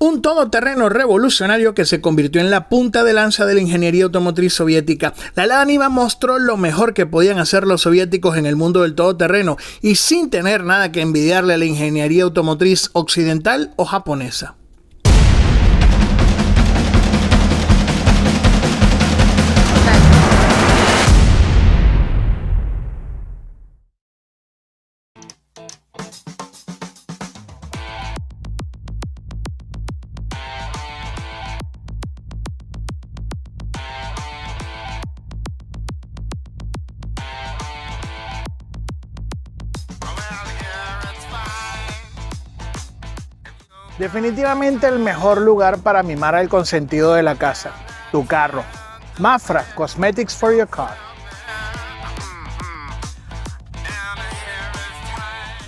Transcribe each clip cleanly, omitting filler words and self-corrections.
un todoterreno revolucionario que se convirtió en la punta de lanza de la ingeniería automotriz soviética. La Lada Niva mostró lo mejor que podían hacer los soviéticos en el mundo del todoterreno y sin tener nada que envidiarle a la ingeniería automotriz occidental o japonesa. Definitivamente el mejor lugar para mimar al consentido de la casa, tu carro. Mafra, Cosmetics for your car.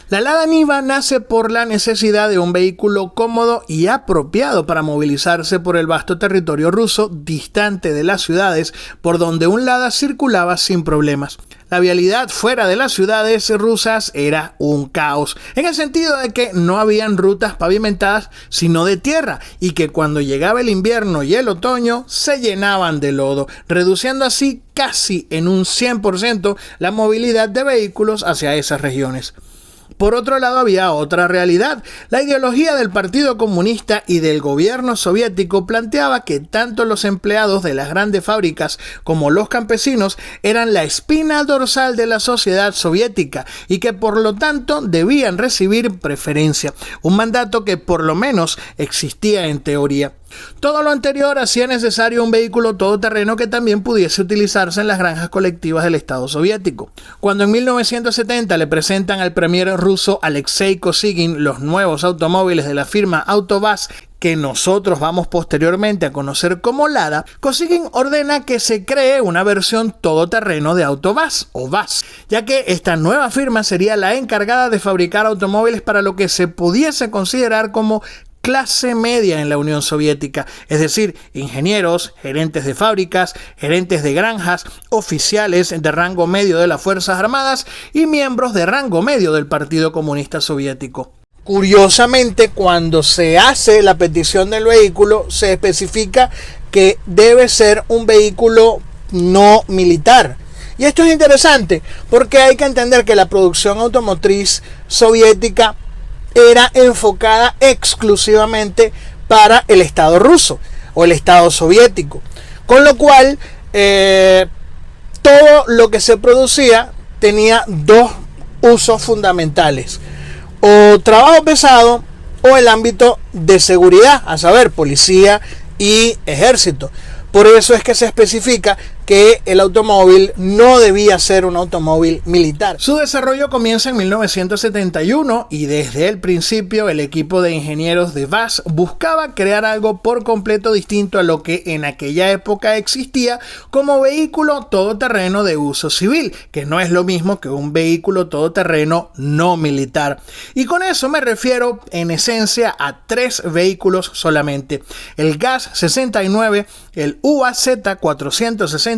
La Lada Niva nace por la necesidad de un vehículo cómodo y apropiado para movilizarse por el vasto territorio ruso distante de las ciudades, por donde un Lada circulaba sin problemas. La vialidad fuera de las ciudades rusas era un caos, en el sentido de que no habían rutas pavimentadas sino de tierra y que cuando llegaba el invierno y el otoño se llenaban de lodo, reduciendo así casi en un 100% la movilidad de vehículos hacia esas regiones. Por otro lado, había otra realidad. La ideología del Partido Comunista y del gobierno soviético planteaba que tanto los empleados de las grandes fábricas como los campesinos eran la espina dorsal de la sociedad soviética y que por lo tanto debían recibir preferencia, un mandato que por lo menos existía en teoría. Todo lo anterior hacía necesario un vehículo todoterreno que también pudiese utilizarse en las granjas colectivas del Estado soviético. Cuando en 1970 le presentan al premier ruso Alexei Kosygin los nuevos automóviles de la firma AutoVAZ, que nosotros vamos posteriormente a conocer como Lada, Kosygin ordena que se cree una versión todoterreno de AutoVAZ o VAZ, ya que esta nueva firma sería la encargada de fabricar automóviles para lo que se pudiese considerar como clase media en la Unión Soviética, es decir, ingenieros, gerentes de fábricas, gerentes de granjas, oficiales de rango medio de las Fuerzas Armadas y miembros de rango medio del Partido Comunista Soviético. Curiosamente, cuando se hace la petición del vehículo, se especifica que debe ser un vehículo no militar. Y esto es interesante porque hay que entender que la producción automotriz soviética era enfocada exclusivamente para el Estado ruso o el Estado soviético, con lo cual todo lo que se producía tenía dos usos fundamentales: o trabajo pesado o el ámbito de seguridad, a saber, policía y ejército. Por eso es que se especifica que el automóvil no debía ser un automóvil militar. Su desarrollo comienza en 1971 y desde el principio el equipo de ingenieros de VAZ buscaba crear algo por completo distinto a lo que en aquella época existía como vehículo todoterreno de uso civil, que no es lo mismo que un vehículo todoterreno no militar. Y con eso me refiero en esencia a tres vehículos solamente: el GAZ-69, el UAZ-469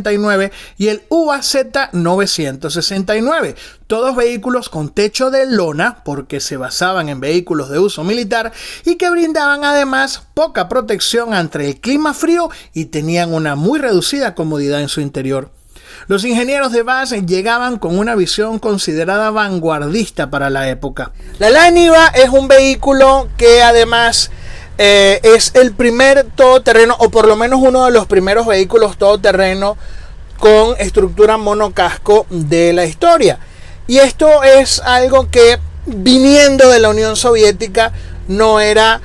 y el UAZ-969, todos vehículos con techo de lona porque se basaban en vehículos de uso militar y que brindaban además poca protección ante el clima frío y tenían una muy reducida comodidad en su interior. Los ingenieros de VAZ llegaban con una visión considerada vanguardista para la época. La Lada Niva es un vehículo que además es el primer todoterreno, o por lo menos uno de los primeros vehículos todoterreno con estructura monocasco de la historia. Y esto es algo que, viniendo de la Unión Soviética, no era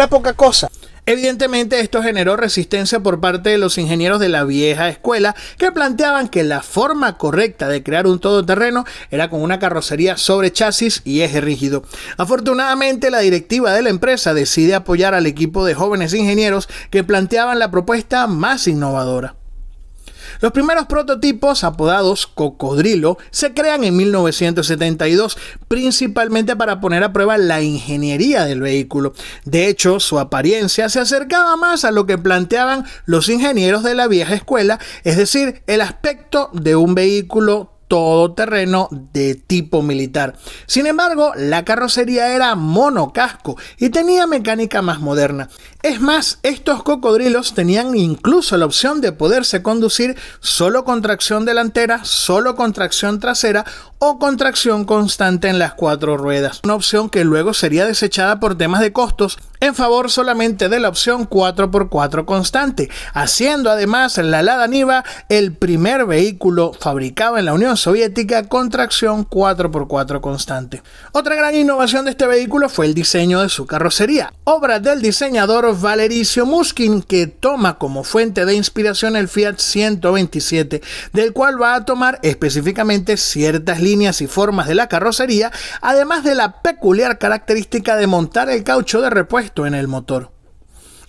poca cosa. Evidentemente esto generó resistencia por parte de los ingenieros de la vieja escuela, que planteaban que la forma correcta de crear un todoterreno era con una carrocería sobre chasis y eje rígido. Afortunadamente, la directiva de la empresa decide apoyar al equipo de jóvenes ingenieros que planteaban la propuesta más innovadora. Los primeros prototipos, apodados Cocodrilo, se crean en 1972, principalmente para poner a prueba la ingeniería del vehículo. De hecho, su apariencia se acercaba más a lo que planteaban los ingenieros de la vieja escuela, es decir, el aspecto de un vehículo todoterreno de tipo militar. Sin embargo, la carrocería era monocasco y tenía mecánica más moderna. Es más, estos cocodrilos tenían incluso la opción de poderse conducir solo con tracción delantera, solo con tracción trasera o con tracción constante en las 4 ruedas. Una opción que luego sería desechada por temas de costos en favor solamente de la opción 4x4 constante, haciendo además la Lada Niva el primer vehículo fabricado en la Unión Soviética con tracción 4x4 constante. Otra gran innovación de este vehículo fue el diseño de su carrocería, obra del diseñador Valery Syomoushkin, que toma como fuente de inspiración el Fiat 127, del cual va a tomar específicamente ciertas líneas y formas de la carrocería, además de la peculiar característica de montar el caucho de repuesto en el motor.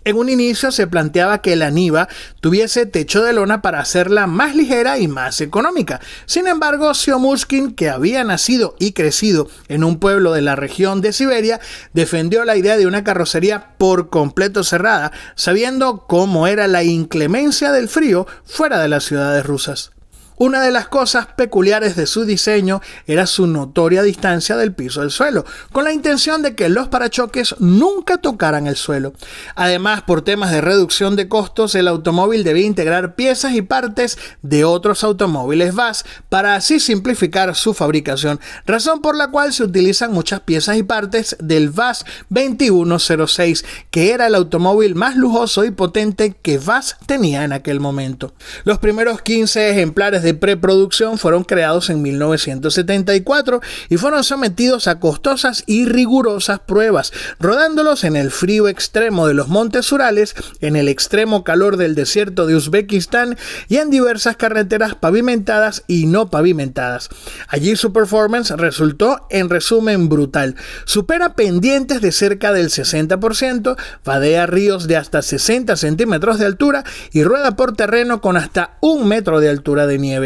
En un inicio se planteaba que la Niva tuviese techo de lona para hacerla más ligera y más económica. Sin embargo, Syomoushkin, que había nacido y crecido en un pueblo de la región de Siberia, defendió la idea de una carrocería por completo cerrada, sabiendo cómo era la inclemencia del frío fuera de las ciudades rusas. Una de las cosas peculiares de su diseño era su notoria distancia del piso al suelo, con la intención de que los parachoques nunca tocaran el suelo. Además, por temas de reducción de costos, el automóvil debía integrar piezas y partes de otros automóviles VAZ para así simplificar su fabricación, razón por la cual se utilizan muchas piezas y partes del VAZ 2106, que era el automóvil más lujoso y potente que VAZ tenía en aquel momento. Los primeros 15 ejemplares de preproducción fueron creados en 1974 y fueron sometidos a costosas y rigurosas pruebas, rodándolos en el frío extremo de los montes Urales, en el extremo calor del desierto de Uzbekistán y en diversas carreteras pavimentadas y no pavimentadas. Allí su performance resultó, en resumen, brutal. Supera pendientes de cerca del 60%, vadea ríos de hasta 60 centímetros de altura y rueda por terreno con hasta 1 metro de altura de nieve.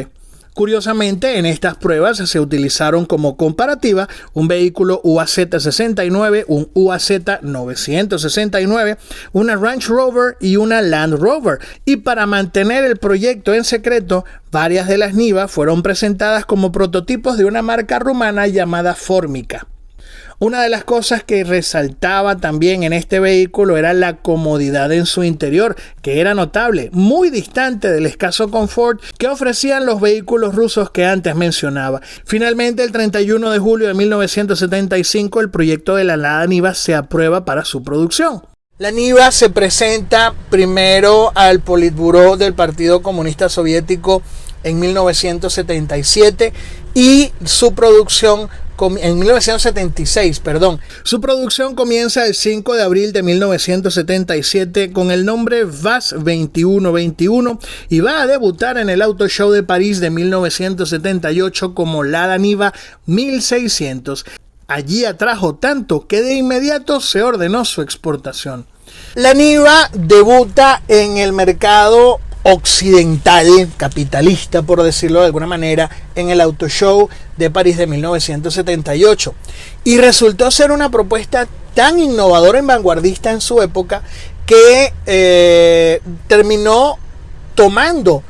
Curiosamente, en estas pruebas se utilizaron como comparativa un vehículo UAZ-69, un UAZ-969, una Range Rover y una Land Rover. Y para mantener el proyecto en secreto, varias de las Niva fueron presentadas como prototipos de una marca rumana llamada Formica. Una de las cosas que resaltaba también en este vehículo era la comodidad en su interior, que era notable, muy distante del escaso confort que ofrecían los vehículos rusos que antes mencionaba. Finalmente, el 31 de julio de 1975, el proyecto de la Lada Niva se aprueba para su producción. La Niva se presenta primero al Politburó del Partido Comunista Soviético en 1977 y su producción en 1976, Su producción comienza el 5 de abril de 1977 con el nombre VAZ 2121 y va a debutar en el Auto Show de París de 1978 como Lada Niva 1600. Allí atrajo tanto que de inmediato se ordenó su exportación. La Niva debuta en el mercado occidental, capitalista por decirlo de alguna manera, en el Auto Show de París de 1978 y resultó ser una propuesta tan innovadora y vanguardista en su época que terminó tomando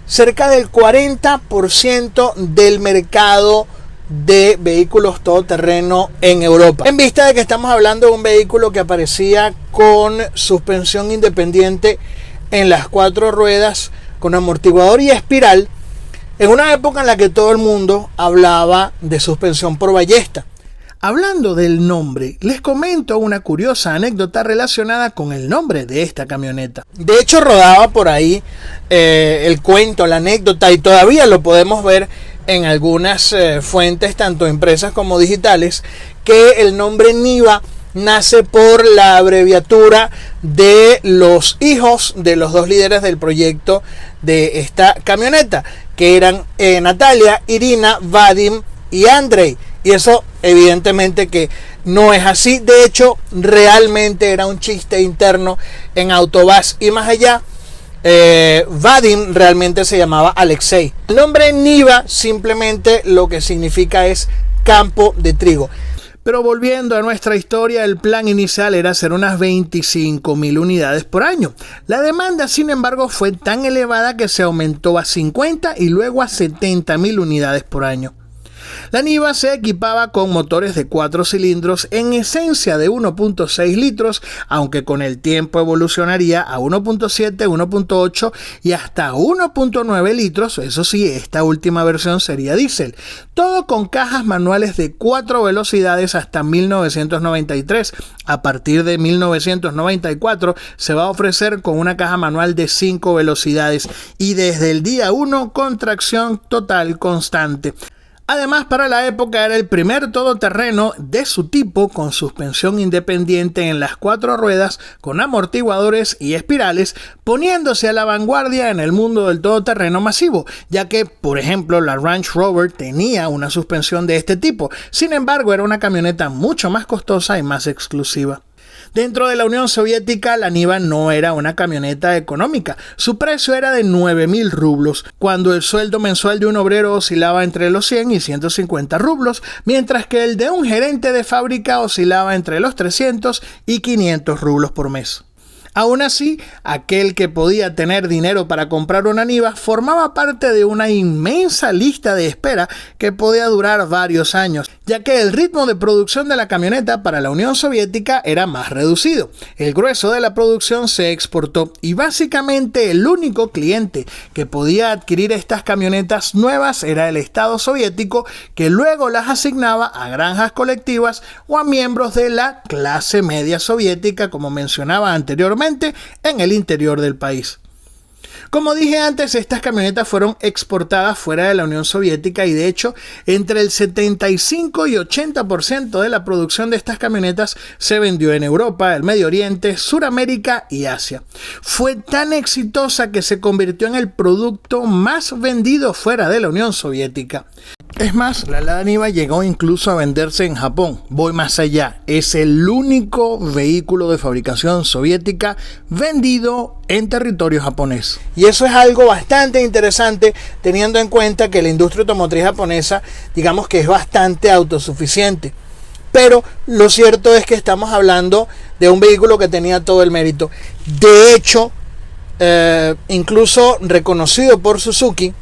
cerca del 40% del mercado de vehículos todoterreno en Europa, en vista de que estamos hablando de un vehículo que aparecía con suspensión independiente en las 4 ruedas, con amortiguador y espiral, en una época en la que todo el mundo hablaba de suspensión por ballesta. Hablando del nombre, les comento una curiosa anécdota relacionada con el nombre de esta camioneta. De hecho, rodaba por ahí el cuento, la anécdota, y todavía lo podemos ver en algunas fuentes, tanto impresas como digitales, que el nombre Niva nace por la abreviatura de los hijos de los 2 líderes del proyecto de esta camioneta, que eran Natalia, Irina, Vadim y Andrei. Y eso evidentemente que no es así. De hecho, realmente era un chiste interno en Autovaz y más allá. Vadim realmente se llamaba Alexei. El nombre Niva simplemente lo que significa es campo de trigo. Pero volviendo a nuestra historia, el plan inicial era hacer unas 25.000 unidades por año. La demanda, sin embargo, fue tan elevada que se aumentó a 50 y luego a 70.000 unidades por año. La Niva se equipaba con motores de 4 cilindros, en esencia de 1.6 litros, aunque con el tiempo evolucionaría a 1.7, 1.8 y hasta 1.9 litros, eso sí, esta última versión sería diésel. Todo con cajas manuales de 4 velocidades hasta 1993. A partir de 1994 se va a ofrecer con una caja manual de 5 velocidades y desde el día 1 con tracción total constante. Además, para la época era el primer todoterreno de su tipo con suspensión independiente en las 4 ruedas, con amortiguadores y espirales, poniéndose a la vanguardia en el mundo del todoterreno masivo, ya que, por ejemplo, la Range Rover tenía una suspensión de este tipo. Sin embargo, era una camioneta mucho más costosa y más exclusiva. Dentro de la Unión Soviética, la Niva no era una camioneta económica. Su precio era de 9.000 rublos, cuando el sueldo mensual de un obrero oscilaba entre los 100 y 150 rublos, mientras que el de un gerente de fábrica oscilaba entre los 300 y 500 rublos por mes. Aún así, aquel que podía tener dinero para comprar una Niva formaba parte de una inmensa lista de espera que podía durar varios años, ya que el ritmo de producción de la camioneta para la Unión Soviética era más reducido. El grueso de la producción se exportó y básicamente el único cliente que podía adquirir estas camionetas nuevas era el Estado soviético, que luego las asignaba a granjas colectivas o a miembros de la clase media soviética, como mencionaba anteriormente, en el interior del país. Como dije antes, estas camionetas fueron exportadas fuera de la Unión Soviética y de hecho entre el 75 y 80% de la producción de estas camionetas se vendió en Europa, el Medio Oriente, Suramérica y Asia. Fue tan exitosa que se convirtió en el producto más vendido fuera de la Unión Soviética. Es más, la Lada Niva llegó incluso a venderse en Japón. Voy más allá, es el único vehículo de fabricación soviética vendido en territorio japonés. Y eso es algo bastante interesante teniendo en cuenta que la industria automotriz japonesa, digamos que es bastante autosuficiente. Pero lo cierto es que estamos hablando de un vehículo que tenía todo el mérito. De hecho, incluso reconocido por Suzuki,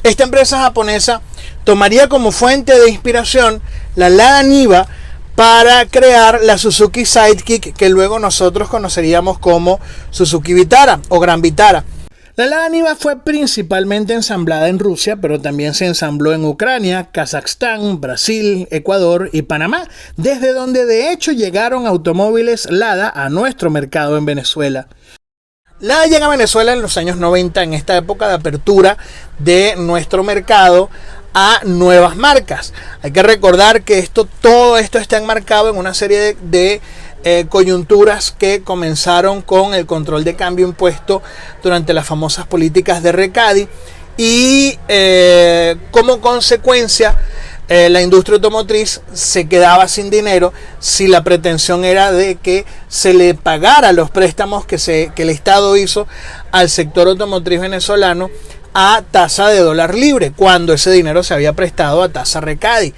esta empresa japonesa tomaría como fuente de inspiración la Lada Niva para crear la Suzuki Sidekick, que luego nosotros conoceríamos como Suzuki Vitara o Gran Vitara. La Lada Niva fue principalmente ensamblada en Rusia, pero también se ensambló en Ucrania, Kazajstán, Brasil, Ecuador y Panamá, desde donde de hecho llegaron automóviles Lada a nuestro mercado en Venezuela. Lada llega a Venezuela en los años 90, en esta época de apertura de nuestro mercado a nuevas marcas. Hay que recordar que todo esto está enmarcado en una serie de coyunturas que comenzaron con el control de cambio impuesto durante las famosas políticas de Recadi y como consecuencia la industria automotriz se quedaba sin dinero si la pretensión era de que se le pagara los préstamos que el Estado hizo al sector automotriz venezolano a tasa de dólar libre, cuando ese dinero se había prestado a tasa Recadi.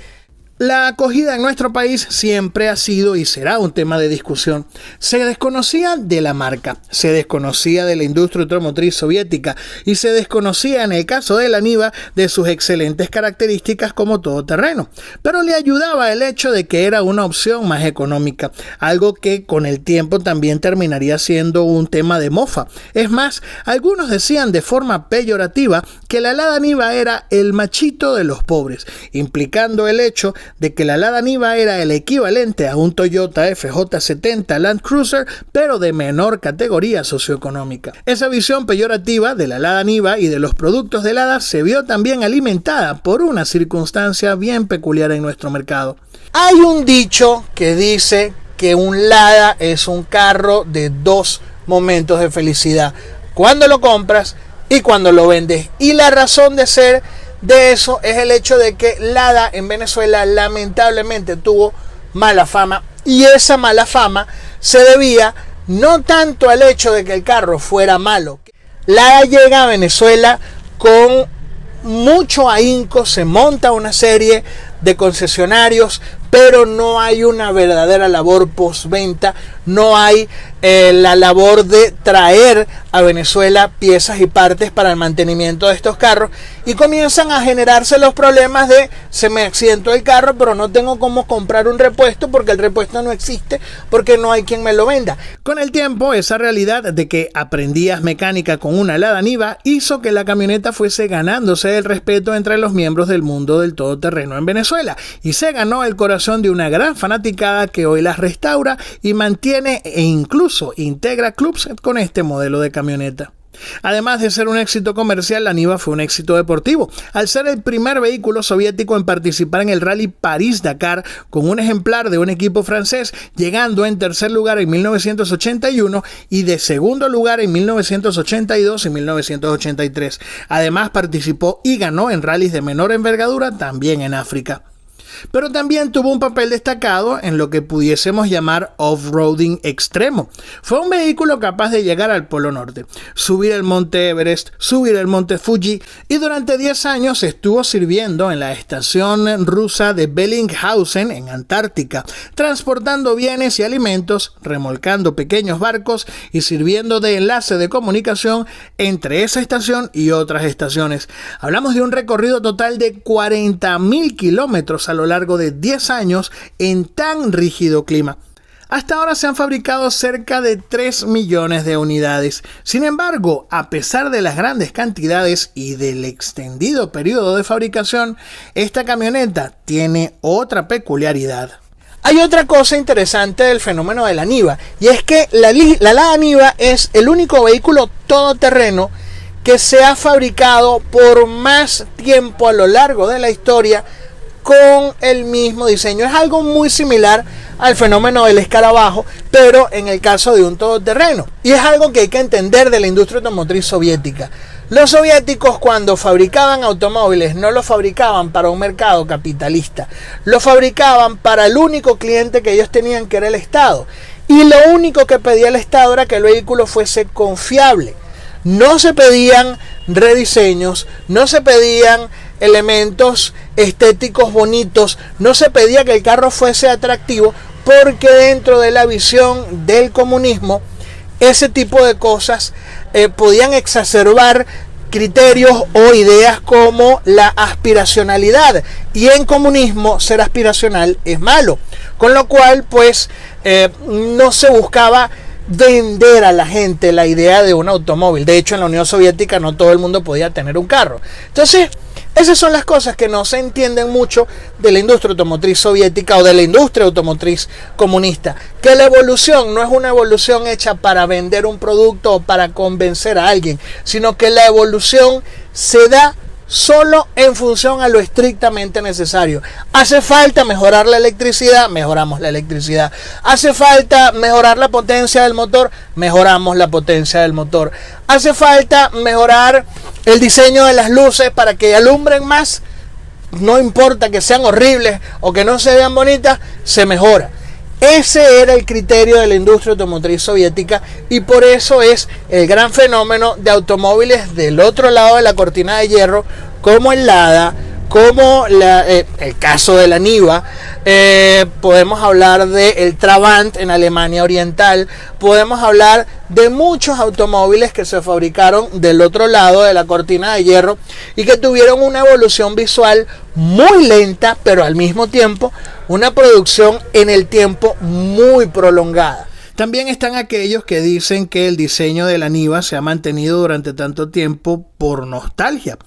La acogida en nuestro país siempre ha sido y será un tema de discusión. Se desconocía de la marca, se desconocía de la industria automotriz soviética y se desconocía en el caso de la Niva de sus excelentes características como todoterreno. Pero le ayudaba el hecho de que era una opción más económica, algo que con el tiempo también terminaría siendo un tema de mofa. Es más, algunos decían de forma peyorativa que la Lada Niva era el machito de los pobres, implicando el hecho de que la Lada Niva era el equivalente a un Toyota FJ70 Land Cruiser, pero de menor categoría socioeconómica. Esa visión peyorativa de la Lada Niva y de los productos de Lada se vio también alimentada por una circunstancia bien peculiar en nuestro mercado. Hay un dicho que dice que un Lada es un carro de 2 momentos de felicidad: cuando lo compras y cuando lo vendes. Y la razón de ser de eso es el hecho de que Lada en Venezuela lamentablemente tuvo mala fama, y esa mala fama se debía no tanto al hecho de que el carro fuera malo. Lada llega a Venezuela con mucho ahínco, se monta una serie de concesionarios, pero no hay una verdadera labor postventa, no hay la labor de traer a Venezuela piezas y partes para el mantenimiento de estos carros, y comienzan a generarse los problemas de: se me accidentó el carro, pero no tengo cómo comprar un repuesto porque el repuesto no existe, porque no hay quien me lo venda. Con el tiempo, esa realidad de que aprendías mecánica con una Lada Niva hizo que la camioneta fuese ganándose el respeto entre los miembros del mundo del todoterreno en Venezuela, y se ganó el corazón de una gran fanaticada que hoy las restaura y mantiene e incluso integra clubs con este modelo de camioneta. Además de ser un éxito comercial, la Niva fue un éxito deportivo, al ser el primer vehículo soviético en participar en el Rally París-Dakar con un ejemplar de un equipo francés, llegando en tercer lugar en 1981 y de segundo lugar en 1982 y 1983. Además participó y ganó en rallies de menor envergadura también en África. Pero también tuvo un papel destacado en lo que pudiésemos llamar off-roading extremo. Fue un vehículo capaz de llegar al Polo Norte, subir el monte Everest, subir el monte Fuji, y durante 10 años estuvo sirviendo en la estación rusa de Bellinghausen en Antártica, transportando bienes y alimentos, remolcando pequeños barcos y sirviendo de enlace de comunicación entre esa estación y otras estaciones. Hablamos de un recorrido total de 40.000 kilómetros a lo largo de 10 años en tan rígido clima. Hasta ahora se han fabricado cerca de 3 millones de unidades. Sin embargo, a pesar de las grandes cantidades y del extendido periodo de fabricación, esta camioneta tiene otra peculiaridad. Hay otra cosa interesante del fenómeno de la Niva, y es que la Lada Niva es el único vehículo todoterreno que se ha fabricado por más tiempo a lo largo de la historia con el mismo diseño. Es algo muy similar al fenómeno del escarabajo, pero en el caso de un todoterreno. Y es algo que hay que entender de la industria automotriz soviética. Los soviéticos, cuando fabricaban automóviles, no los fabricaban para un mercado capitalista. Los fabricaban para el único cliente que ellos tenían, que era el Estado. Y lo único que pedía el Estado era que el vehículo fuese confiable. No se pedían rediseños, no se pedían elementos estéticos bonitos, no se pedía que el carro fuese atractivo, porque dentro de la visión del comunismo ese tipo de cosas podían exacerbar criterios o ideas como la aspiracionalidad, y en comunismo ser aspiracional es malo, con lo cual pues no se buscaba vender a la gente la idea de un automóvil. De hecho, en la Unión Soviética no todo el mundo podía tener un carro. Entonces, esas son las cosas que no se entienden mucho de la industria automotriz soviética o de la industria automotriz comunista. Que la evolución no es una evolución hecha para vender un producto o para convencer a alguien, sino que la evolución se da solo en función a lo estrictamente necesario. Hace falta mejorar la electricidad, mejoramos la electricidad. Hace falta mejorar la potencia del motor, mejoramos la potencia del motor. Hace falta mejorar el diseño de las luces para que alumbren más, no importa que sean horribles o que no se vean bonitas, se mejora. Ese era el criterio de la industria automotriz soviética, y por eso es el gran fenómeno de automóviles del otro lado de la cortina de hierro, como el Lada, como el caso de la Niva. Podemos hablar del Trabant en Alemania Oriental, podemos hablar de muchos automóviles que se fabricaron del otro lado de la cortina de hierro y que tuvieron una evolución visual muy lenta, pero al mismo tiempo una producción en el tiempo muy prolongada. También están aquellos que dicen que el diseño de la Niva se ha mantenido durante tanto tiempo por nostalgia.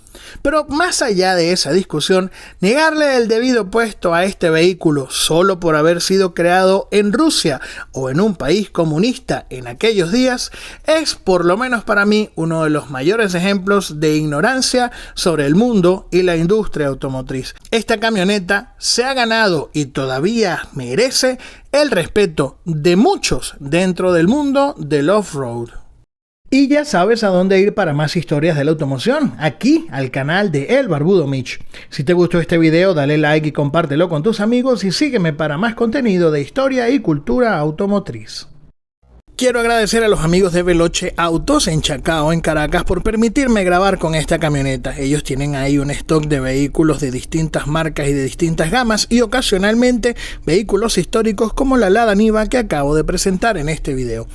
Pero más allá de esa discusión, negarle el debido puesto a este vehículo solo por haber sido creado en Rusia o en un país comunista en aquellos días es, por lo menos para mí, uno de los mayores ejemplos de ignorancia sobre el mundo y la industria automotriz. Esta camioneta se ha ganado y todavía merece el respeto de muchos dentro del mundo del off-road. Y ya sabes a dónde ir para más historias de la automoción, aquí al canal de El Barbudo Mitch. Si te gustó este video, dale like y compártelo con tus amigos y sígueme para más contenido de historia y cultura automotriz. Quiero agradecer a los amigos de Veloce Autos en Chacao, en Caracas, por permitirme grabar con esta camioneta. Ellos tienen ahí un stock de vehículos de distintas marcas y de distintas gamas y ocasionalmente vehículos históricos como la Lada Niva que acabo de presentar en este video.